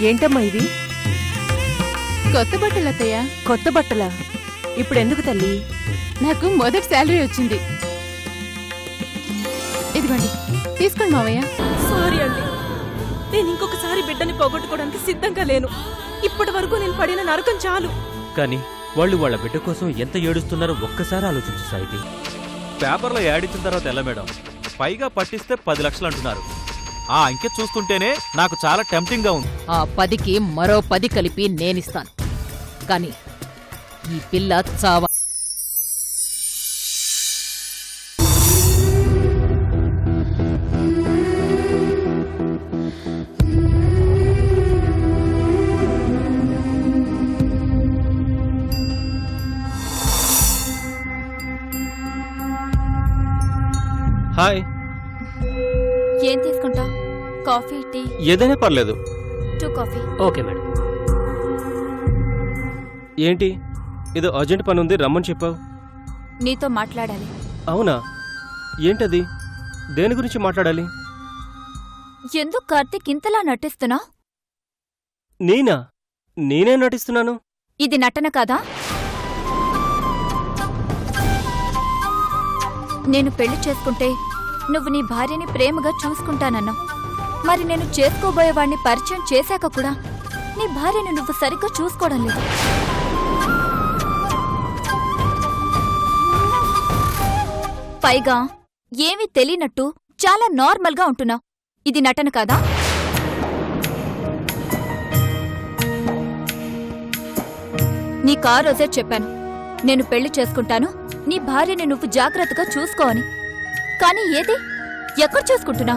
ఏంటమ్మా ఇవి? కొత్త బట్టలు అత్తయ్య. కొత్త బట్టలా? ఇప్పుడెందుకు తల్లి? నాకు మొదటి శాలరీ వచ్చింది. ఇదిగోండి, తీసుకోండి మావయ్య. సారీ అండి, నేను ఇంకొకసారి బిడ్డని పోగొట్టుకోవడానికి సిద్ధంగా లేను. ఇప్పటి వరకు నేను పడిన నరకం చాలు. కానీ వాళ్ళు వాళ్ళ బిడ్డ కోసం ఎంత ఏడుస్తున్నారో ఒక్కసారి ఆలోచించు సాయితి. పేపర్లో యాడ్ ఇచ్చిన తర్వాత ఎలా మేడం, పైగా పట్టిస్తే 10 లక్షలు అంటున్నారు. ఆ అంకె చూస్తుంటేనే నాకు చాలా టెంప్టింగ్ గా ఉంది. ఆ 10కి మరో 10 కలిపి నేనిస్తాను. కానీ ఈ పిల్ల చావా. హాయ్. ఏం తీసుకుంటా? Coffee, tea? ఏదైనా పర్లేదు. 2 కాఫీ. Okay madam. ఏంటి ఏదో అర్జెంట్ పని ఉంది, రమ్మని చెప్పావు. నీతో మాట్లాడాలి. అవునా? ఏంటది? దేని గురించి మాట్లాడాలి? ఎందుకు కార్తీక్ ఇంతలా నటిస్తున్నా? నేనే నటిస్తున్నాను. ఇది నటన కాదా? నేను పెళ్లి చేసుకుంటే నువ్వు నీ భార్యని ప్రేమగా చూసుకుంటానన్నావు. మరి నేను చేసుకోబోయేవాణ్ణి పరిచయం చేశాక కూడా నీ భార్యను నువ్వు సరిగ్గా చూసుకోవడం లేదు. పైగా ఏమీ తెలియనట్టు చాలా నార్మల్గా ఉంటున్నావు. ఇది నటన కాదా? నీకా రోజే చెప్పాను, నేను పెళ్లి చేసుకుంటాను, నీ భార్యని నువ్వు జాగ్రత్తగా చూసుకో అని. కానీ ఏది? ఎక్కడ చూసుకుంటున్నా?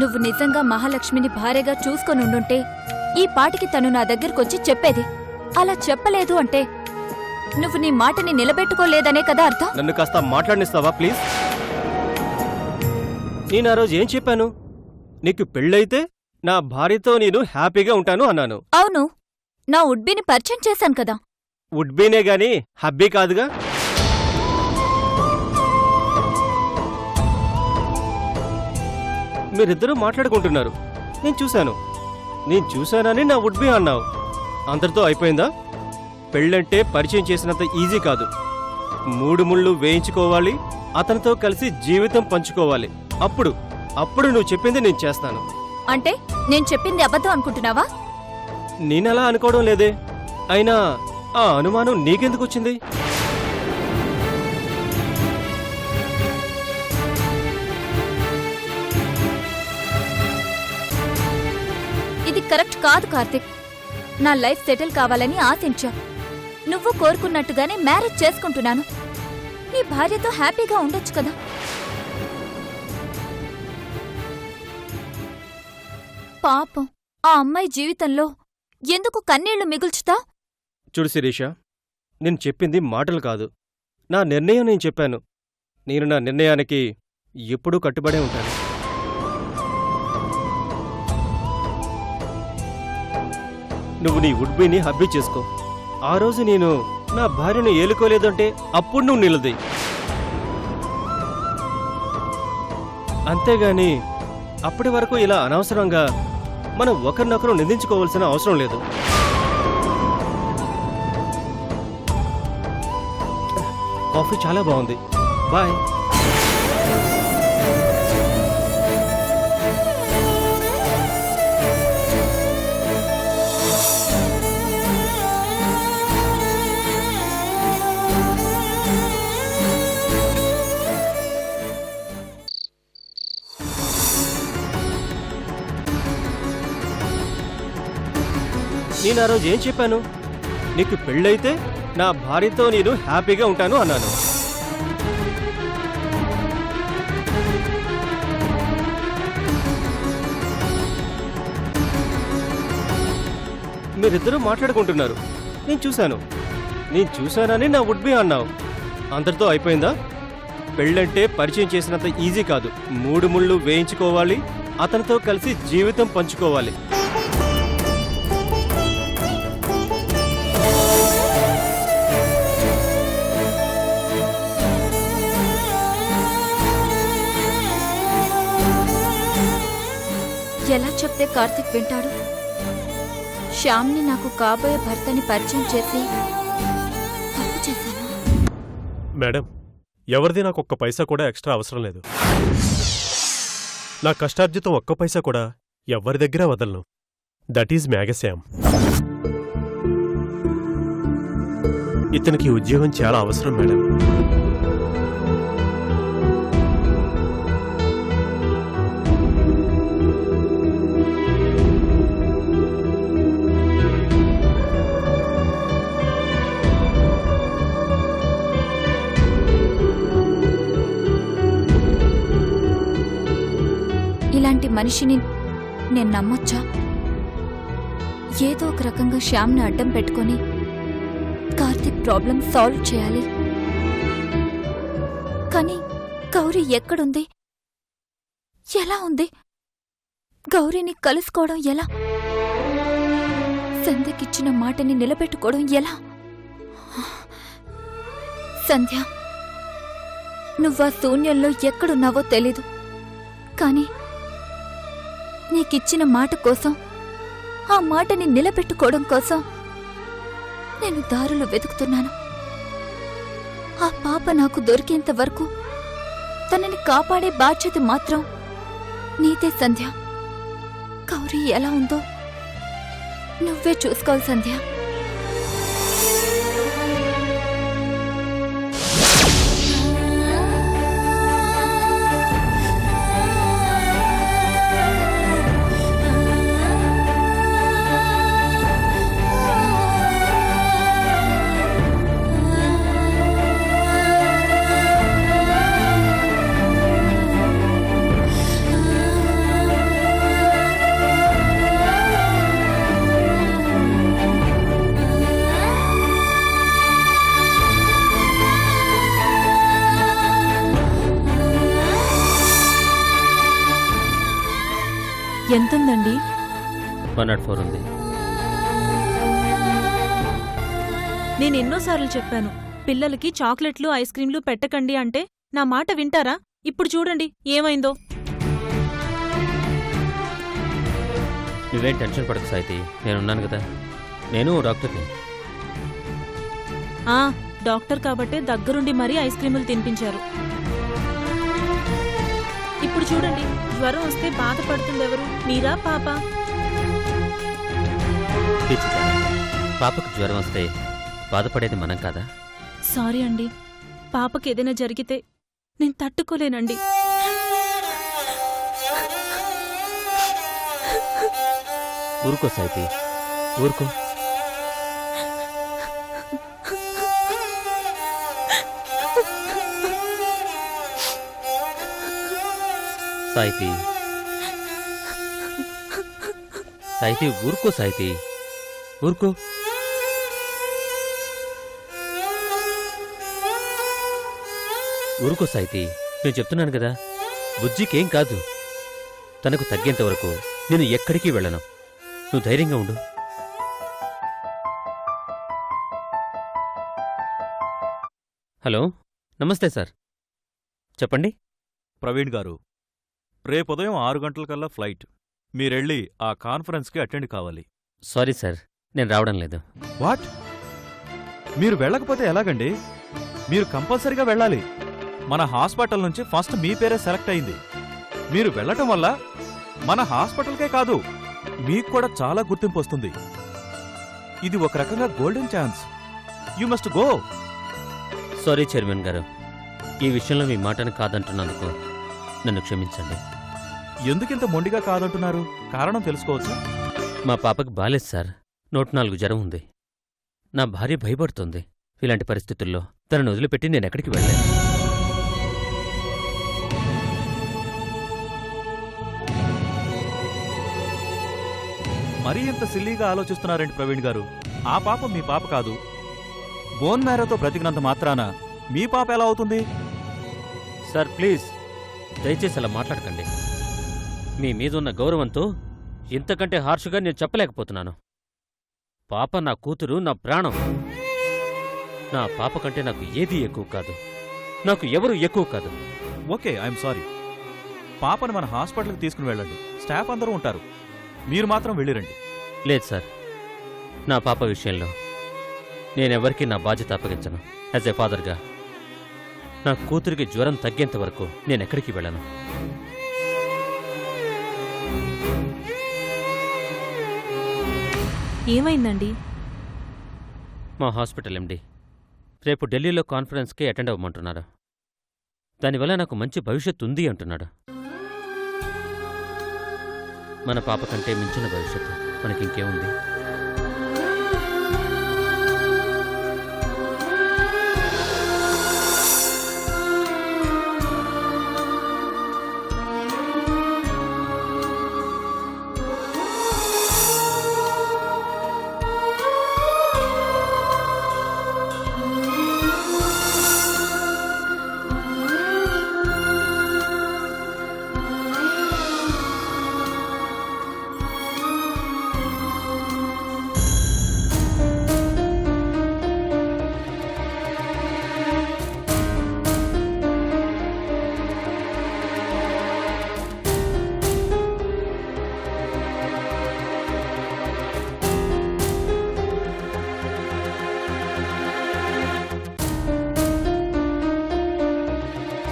నువ్వు నిజంగా మహాలక్ష్మిని భార్యగా చూసుకొని ఉండుంటే ఈ పాటికి తను నా దగ్గరకొచ్చి చెప్పేది. అలా చెప్పలేదు అంటే నువ్వు నీ మాటని నిలబెట్టుకోలేదనే కదా అర్థం. నన్ను కాస్త మాట్లాడనిస్తావా ప్లీజ్? నేను ఆ రోజు ఏం చెప్పాను? నీకు పెళ్ళైతే నా భార్యతో నేను హ్యాపీగా ఉంటాను అన్నాను. అవును, నా ఉడ్బీని పరిచయం చేశాను కదా. ఉడ్బీనే గాని హబ్బీ కాదుగా. మీరిద్దరూ మాట్లాడుకుంటున్నారు, నేను చూశానని నా ఉడ్బీ అన్నావు. అందరితో అయిపోయిందా? పెళ్ళంటే పరిచయం చేసినంత ఈజీ కాదు. 3 ముళ్ళు వేయించుకోవాలి, అతనితో కలిసి జీవితం పంచుకోవాలి. అప్పుడు నువ్వు చెప్పింది నేను చేస్తాను. అంటే నేను చెప్పింది అబద్ధం అనుకుంటున్నావా? నేనలా అనుకోవడం లేదే. అయినా ఆ అనుమానం నీకెందుకొచ్చింది? ఇది కరెక్ట్ కాదు కార్తిక్. నా లైఫ్ సెటిల్ కావాలని ఆశించా. నువ్వు కోరుకున్నట్టుగానే మ్యారేజ్ చేసుకుంటున్నాను. నీ భార్యతో హ్యాపీగా ఉండొచ్చు కదా. పాపం ఆ అమ్మాయి జీవితంలో ఎందుకు కన్నీళ్లు మిగుల్చుతా? చూడు శిరీష, నేను చెప్పింది మాటలు కాదు, నా నిర్ణయం నేను చెప్పాను. నేను నా నిర్ణయానికి ఎప్పుడూ కట్టుబడే ఉంటాను. నువ్వు నీ ఉడ్బీని హబ్బీ చేసుకో. ఆ రోజు నేను నా భార్యను ఏలుకోలేదంటే అప్పుడు నువ్వు నిలదీ. అంతేగాని అప్పటి వరకు ఇలా అనవసరంగా మనం ఒకరినొకరు నిందించుకోవాల్సిన అవసరం లేదు. కాఫీ చాలా బాగుంది. బాయ్. నేను ఆ రోజు ఏం చెప్పాను? నీకు పెళ్ళైతే నా భార్యతో నేను హ్యాపీగా ఉంటాను అన్నాను. మీరిద్దరూ మాట్లాడుకుంటున్నారు, నేను చూశానని నా ఉడ్బీ అన్నావు. అందరితో అయిపోయిందా? పెళ్ళంటే పరిచయం చేసినంత ఈజీ కాదు. 3 ముళ్ళు వేయించుకోవాలి, అతనితో కలిసి జీవితం పంచుకోవాలి. ఎలా చెప్తే కార్తిక్ వింటాడు? శ్యామ్ని నాకు కాబోయే భర్తని పరిచయం చేసి తప్పు చేశాను. మేడం, ఎవరిది నాకు ఒక్క పైసా కూడా ఎక్స్ట్రా అవసరం లేదు. నా కష్టార్జితం ఒక్క పైసా కూడా ఎవ్వరి దగ్గర వదలను. That is Meghashyam. ఇతనికి ఉద్యోగం చాలా అవసరం మేడం. ఇలాంటి మనిషిని నేను నమ్మొచ్చా? ఏదో ఒక రకంగా శ్యామ్ని అడ్డం పెట్టుకొని కార్తిక్ ప్రాబ్లం సాల్వ్ చేయాలి. కానీ గౌరీ ఎక్కడుంది? ఎలా ఉంది? గౌరీని కలుసుకోవడం ఎలా? సంధ్యకిచ్చిన మాటని నిలబెట్టుకోవడం ఎలా? సంధ్య, నువ్వా శూన్యంలో ఎక్కడున్నావో తెలీదు, కానీ నీకిచ్చిన మాట కోసం, ఆ మాటని నిలబెట్టుకోవడం కోసం నేను దారులు వెతుకుతున్నాను. ఆ పాప నాకు దొరికేంత వరకు తనని కాపాడే బాధ్యత మాత్రం నీదే సంధ్య. గౌరీ ఎలా ఉందో నువ్వే చూసుకోవాలి సంధ్య. ఎంతుందండి? 104 ఉంది. నేను ఎన్నోసార్లు చెప్పాను, పిల్లలకి చాక్లెట్లు ఐస్ క్రీంలు పెట్టకండి అంటే నా మాట వింటారా? ఇప్పుడు చూడండి ఏమైందో. నువ్వేం టెన్షన్ పడకు సాయితి, నేనున్నాను కదా. నేను డాక్టర్ని. డాక్టర్ కాబట్టే దగ్గరుండి మరీ ఐస్ క్రీములు తినిపించారు. ఇప్పుడు చూడండి, జ్వరం వస్తే బాధపడుతుందెవరు, మీరా పాప? పాపకు జ్వరం వస్తే బాధపడేది మనం కాదా? సారీ అండి, పాపకి ఏదైనా జరిగితే నేను తట్టుకోలేనండి. ఊరుకో సాయితి, ఊరుకో. సాయితి, సాయితి ఊరుకో. సాయితి ఊరుకో. ఊరుకో సాయితి, నేను చెప్తున్నాను కదా, బుజ్జికేం కాదు. తనకు తగ్గేంత వరకు నేను ఎక్కడికి వెళ్ళను. నువ్వు ధైర్యంగా ఉండు. హలో, నమస్తే సార్, చెప్పండి. ప్రవీణ్ గారు, రేపుదయం 6 గంటలకల్లా ఫ్లైట్. మీరెళ్ళి ఆ కాన్ఫరెన్స్కి అటెండ్ కావాలి. సారీ సార్, నేను రావడం లేదు. వాట్? మీరు వెళ్ళకపోతే ఎలాగండి? మీరు కంపల్సరీగా వెళ్ళాలి. మన హాస్పిటల్ నుంచి ఫస్ట్ మీ పేరే సెలెక్ట్ అయింది. మీరు వెళ్ళటం వల్ల మన హాస్పిటల్కే కాదు, మీకు కూడా చాలా గుర్తింపు వస్తుంది. ఇది ఒక రకంగా golden chance. You must go. Sorry chairman గారు, ఈ విషయంలో మీ మాటను కాదంటున్నందుకు నన్ను క్షమించండి. ఎందుకింత మొండిగా కాదంటున్నారు? కారణం తెలుసుకోవచ్చా? మా పాపకి బాలేదు సార్, 104 జ్వరం ఉంది. నా భార్య భయపడుతుంది. ఇలాంటి పరిస్థితుల్లో తనను వదిలిపెట్టి నేనెక్కడికి వెళ్ళాను. మరీ ఇంత సిల్లీగా ఆలోచిస్తున్నారేంటి ప్రవీణ్ గారు? ఆ పాప మీ పాప కాదు. బోన్ మ్యారోతో బ్రతికినంత మాత్రాన మీ పాప ఎలా అవుతుంది? సార్ ప్లీజ్, దయచేసి అలా మాట్లాడకండి. మీ మీదున్న గౌరవంతో ఇంతకంటే హార్ష్గా నేను చెప్పలేకపోతున్నాను. పాప నా కూతురు, నా ప్రాణం. నా పాప కంటే నాకు ఏదీ ఎక్కువ కాదు, నాకు ఎవరు ఎక్కువ కాదు. Okay, I'm sorry. పాపని మన హాస్పిటల్కి తీసుకుని వెళ్ళండి. స్టాఫ్ అందరూ ఉంటారు. మీరు మాత్రం వెళ్ళిరండి. లేదు సార్, నా పాప విషయంలో నేనెవరికీ నా బాధ్యత అప్పగించను. యాజ్ ఏ ఫాదర్గా నా కూతురికి జ్వరం తగ్గేంత వరకు నేనెక్కడికి వెళ్ళను. ఏమైందండి? మా హాస్పిటల్ ఎండి రేపు ఢిల్లీలో కాన్ఫరెన్స్కి అటెండ్ అవ్వమంటున్నారు. దానివల్ల నాకు మంచి భవిష్యత్తు ఉంది అంటున్నాడు. మన పాప కంటే మించిన భవిష్యత్తు మనకింకేముంది?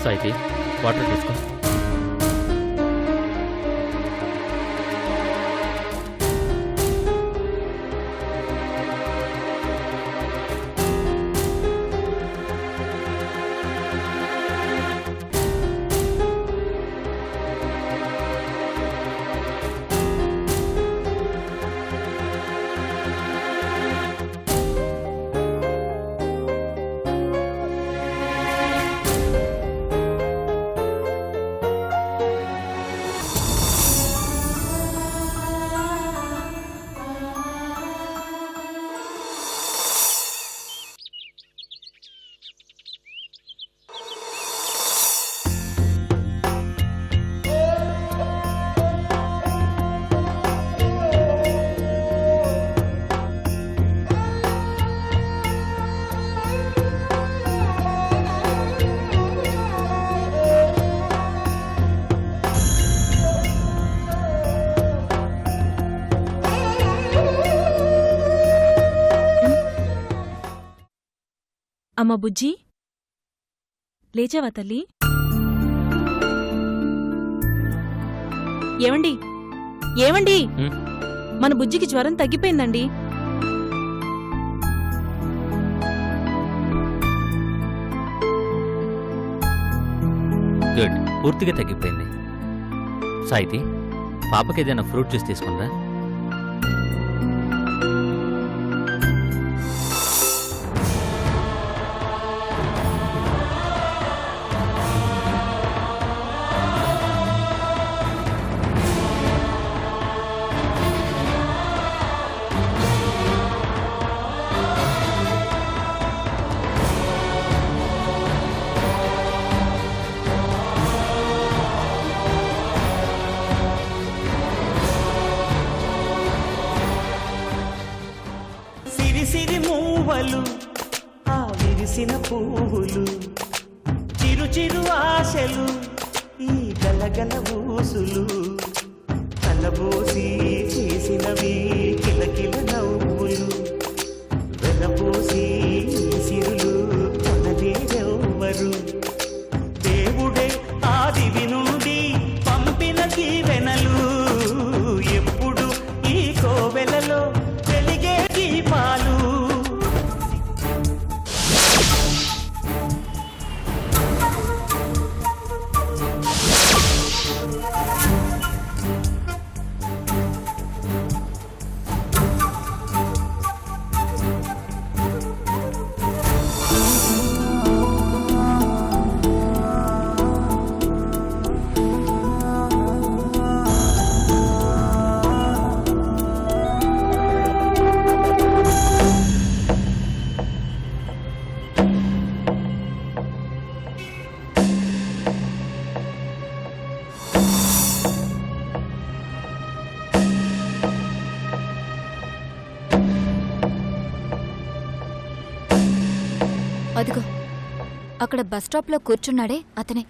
సాయితి, వాటర్ తీసుకో. అమ్మ బుజ్జి, లేచావా తల్లి? ఏవండి ఏవండి, మన బుజ్జికి జ్వరం తగ్గిపోయిందండి. గుడ్, పూర్తిగా తగ్గిపోయింది. సాయితి, పాపకి ఏదైనా ఫ్రూట్ జ్యూస్ తీసుకుందా? సిరి మూవలు ఆ విరిసిన పువ్వులు, చిరు చిరు ఆశలు ఈ గలగల ఊసులు, కలబోసి చేసినవి కిలకిల నవ్వులు, వెనబోసి సిరులు కొనలేరెవ్వరు. దేవుడే ఆదివి నుండి పంపిన దీవెనలు, ఎప్పుడు ఈ కోవెలలో వెలిగే దీపాలు. అదిగో అక్కడ బస్ స్టాప్లో కూర్చున్నాడే అతనే.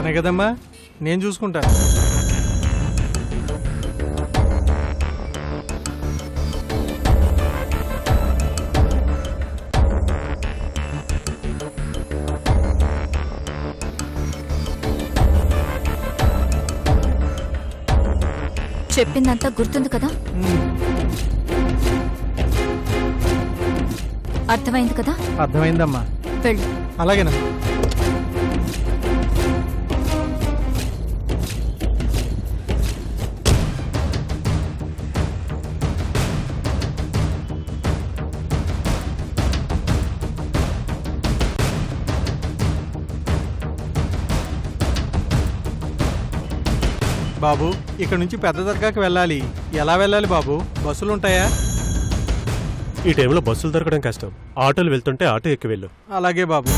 తనే కదమ్మా, నేను చూసుకుంటాను. చెప్పిందంతా గుర్తుంది కదా? అర్థమైంది కదా? అర్థమైందమ్మా. వెళ్ళు. అలాగేనమ్మా. బాబు, ఇక్కడ నుంచి పెద్ద దర్గాకి వెళ్ళాలి. ఎలా వెళ్ళాలి బాబు? బస్సులు ఉంటాయా? ఈ టైంలో బస్సులు దొరకడం కష్టం. ఆటోలు వెళ్తుంటే ఆటో ఎక్కి వెళ్ళు. అలాగే బాబు.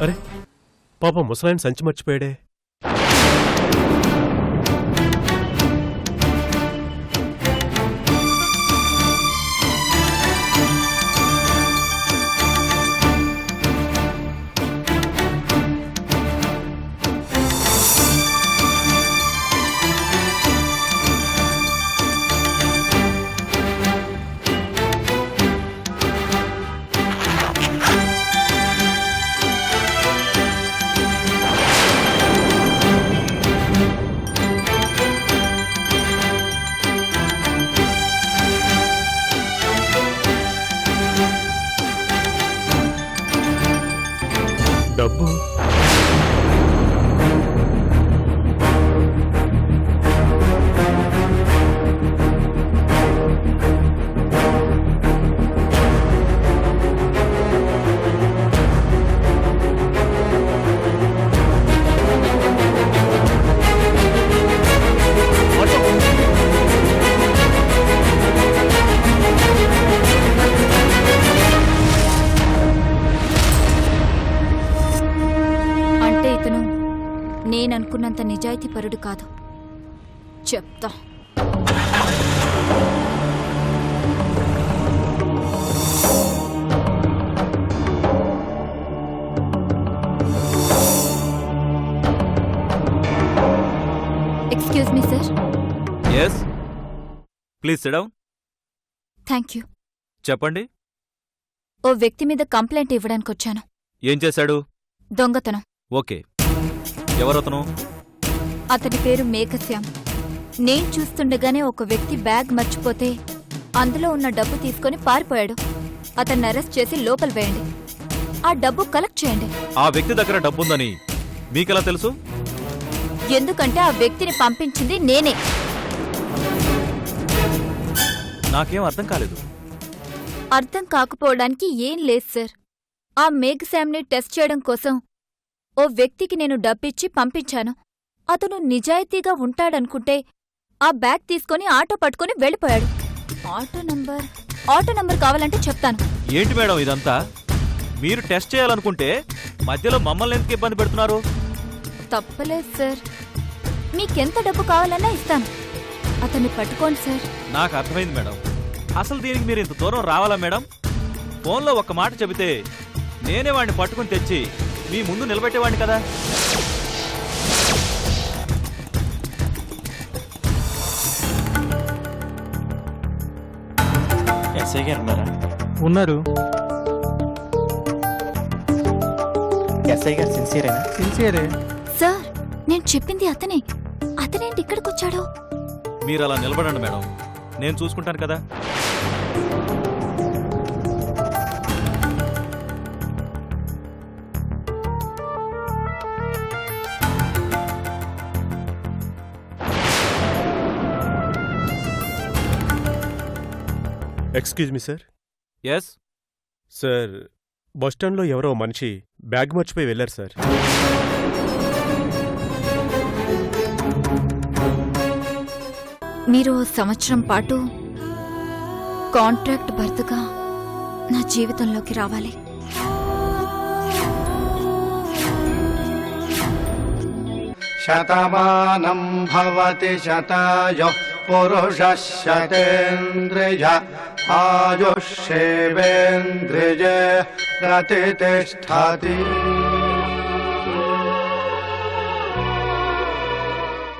అరే పాప, ముసలాయన సంచి మర్చిపోయాడే. డబ్బు నేననుకున్నంత నిజాయితీపరుడు కాదు. చెప్తా. Excuse me sir. Yes, please sit down. Thank you. చెప్పండి. ఓ వ్యక్తి మీద కంప్లైంట్ ఇవ్వడానికి వచ్చాను. ఏం చేశాడు? దొంగతనం. ఓకే, ఎవరతను? అతని పేరు మేఘశ్యామ్. నేను చూస్తుండగానే ఒక వ్యక్తి బ్యాగ్ మర్చిపోతే అందులో ఉన్న డబ్బు తీసుకొని పారిపోయాడు. అతన్ని అరెస్ట్ చేసి లోపల వేయండి. ఆ డబ్బు కలెక్ట్ చేయండి. ఆ వ్యక్తి దగ్గర డబ్బుందని మీకెలా తెలుసు? ఎందుకంటే ఆ వ్యక్తిని పంపించింది నేనే. నాకేం అర్థం కాలేదు. అర్థం కాకపోవడానికి ఏం లేదు సార్. ఆ మేఘ్ శామ్ని టెస్ట్ చేయడం కోసం ఓ వ్యక్తికి నేను డబ్బిచ్చి పంపించాను. అతను నిజాయితీగా ఉంటాడనుకుంటే ఆ బ్యాగ్ తీసుకుని ఆటో పట్టుకుని వెళ్ళిపోయాడు. ఆటో నంబర్ కావాలంటే చెప్తాను. ఏంటి మేడం ఇదంతా? మీరు టెస్ట్ చేయాలనుకుంటే మధ్యలో మమ్మల్ని ఎందుకు ఇబ్బంది పెడుతున్నారు? తప్పలేదు సార్. మీకెంత డబ్బు కావాలన్నా ఇస్తాను. అతన్ని పట్టుకోండి సార్. నాకు అర్థమైంది మేడం. అసలు దీనికి మీరు ఇంత దూరం రావాలా మేడం? ఫోన్లో ఒక్క మాట చెబితే నేనే వాడిని పట్టుకుని తెచ్చి మీ ముందు నిలబెట్టేవాడిని కదా. ఎస్ఐ గారు ఉన్నారా? ఉన్నారు. ఎస్ఐ గారు సిన్సియరేనా? సిన్సియరే సార్. నేను చెప్పింది అతనేంటి ఇక్కడికొచ్చాడో? మీరు అలా నిలబడండి మేడం, నేను చూసుకుంటాను కదా. Excuse me sir. Yes sir, బస్టాండ్లో ఎవరో మనిషి బ్యాగ్ మర్చిపోయి వెళ్ళారు సార్. మీరు ఓ సంవత్సరం పాటు కాంట్రాక్ట్ భర్తగా నా జీవితంలోకి రావాలి. శతమానం భవతి శతాయుః పురుషః శతేంద్రియ ఆయుష్యేవేంద్రియే ప్రతిష్ఠతి.